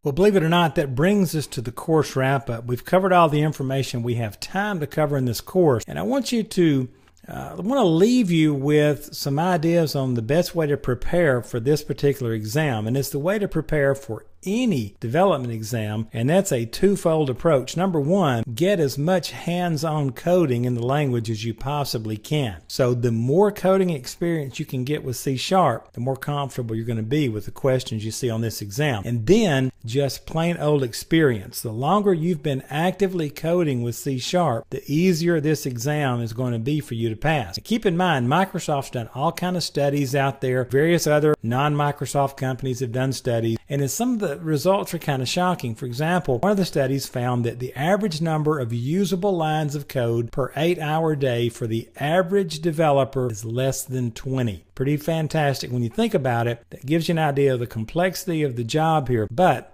Well, believe it or not, that brings us to the course wrap-up. We've covered all the information we have time to cover in this course, and I want to leave you with some ideas on the best way to prepare for this particular exam, and it's the way to prepare for any development exam, and that's a twofold approach. Number one, get as much hands-on coding in the language as you possibly can. So the more coding experience you can get with C#, the more comfortable you're going to be with the questions you see on this exam. And then just plain old experience. The longer you've been actively coding with C#, the easier this exam is going to be for you to pass. And keep in mind, Microsoft's done all kinds of studies out there. Various other non-Microsoft companies have done studies, and some of the results are kind of shocking. For example, one of the studies found that the average number of usable lines of code per 8-hour day for the average developer is less than 20. Pretty fantastic when you think about it. That gives you an idea of the complexity of the job here. But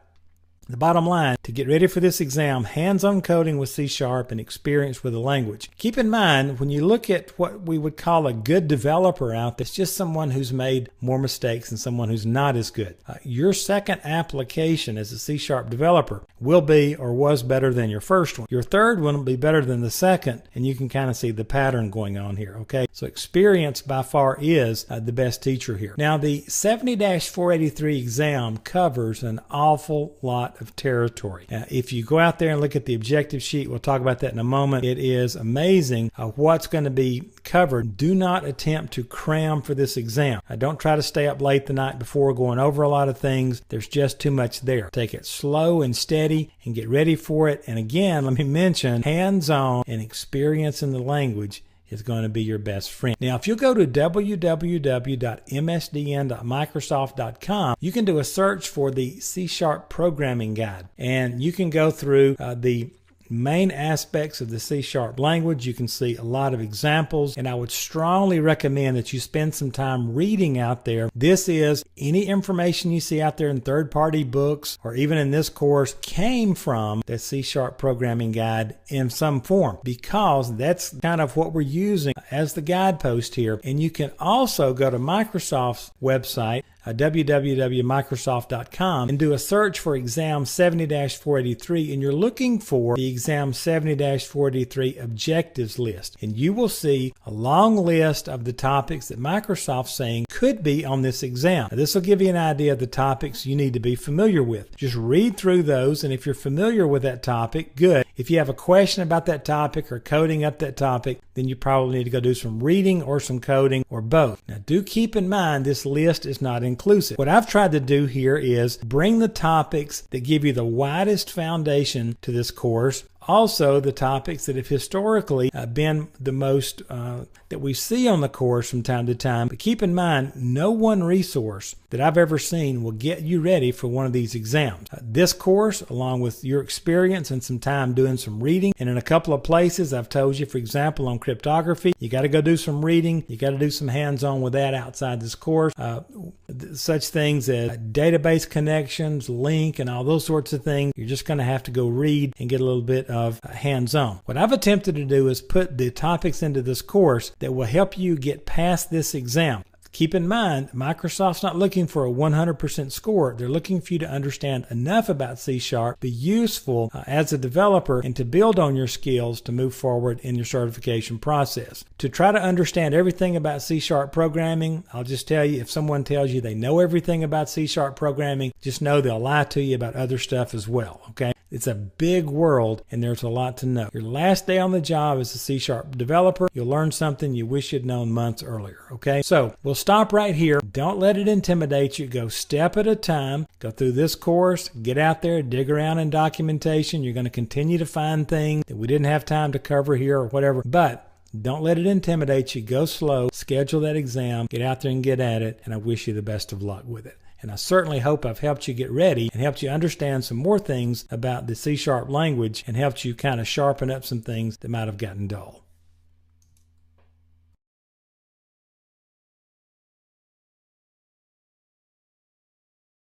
the bottom line, to get ready for this exam, hands-on coding with C# and experience with the language. Keep in mind, when you look at what we would call a good developer out there, it's just someone who's made more mistakes than someone who's not as good. Your second application as a C# developer will be or was better than your first one. Your third one will be better than the second, and you can kind of see the pattern going on here, okay? So experience by far is the best teacher here. Now, the 70-483 exam covers an awful lot of territory. If you go out there and look at the objective sheet, we'll talk about that in a moment. It is amazing what's going to be covered. Do not attempt to cram for this exam. Don't try to stay up late the night before going over a lot of things. There's just too much there. Take it slow and steady and get ready for it. And again, let me mention, hands-on and experience in the language is going to be your best friend. Now, if you go to www.msdn.microsoft.com, you can do a search for the C# programming guide, and you can go through the main aspects of the C# language. You can see a lot of examples, and I would strongly recommend that you spend some time reading out there. This is any information you see out there in third-party books or even in this course came from the C# programming guide in some form, because that's kind of what we're using as the guidepost here. And you can also go to Microsoft's website, www.microsoft.com, and do a search for exam 70-483, and you're looking for the exam 70-483 objectives list, and you will see a long list of the topics that Microsoft's saying could be on this exam. Now, this will give you an idea of the topics you need to be familiar with. Just read through those, and if you're familiar with that topic, good. If you have a question about that topic or coding up that topic, then you probably need to go do some reading or some coding or both. Now, do keep in mind this list is not inclusive. What I've tried to do here is bring the topics that give you the widest foundation to this course, also the topics that have historically been the most that we see on the course from time to time. But keep in mind, no one resource that I've ever seen will get you ready for one of these exams. This course, along with your experience and some time doing some reading, and in a couple of places I've told you, for example, on cryptography, you got to go do some reading, you got to do some hands-on with that outside this course. Such things as database connections, link, and all those sorts of things, you're just going to have to go read and get a little bit of hands-on. What I've attempted to do is put the topics into this course that will help you get past this exam. Keep in mind, Microsoft's not looking for a 100% score. They're looking for you to understand enough about C#, be useful as a developer, and to build on your skills to move forward in your certification process. To try to understand everything about C# programming, I'll just tell you, if someone tells you they know everything about C# programming, just know they'll lie to you about other stuff as well, okay? It's a big world, and there's a lot to know. Your last day on the job as a C# developer, you'll learn something you wish you'd known months earlier, okay? So we'll stop right here. Don't let it intimidate you. Go step at a time. Go through this course. Get out there. Dig around in documentation. You're going to continue to find things that we didn't have time to cover here or whatever, but don't let it intimidate you. Go slow. Schedule that exam. Get out there and get at it, and I wish you the best of luck with it. And I certainly hope I've helped you get ready and helped you understand some more things about the C# language and helped you kind of sharpen up some things that might have gotten dull.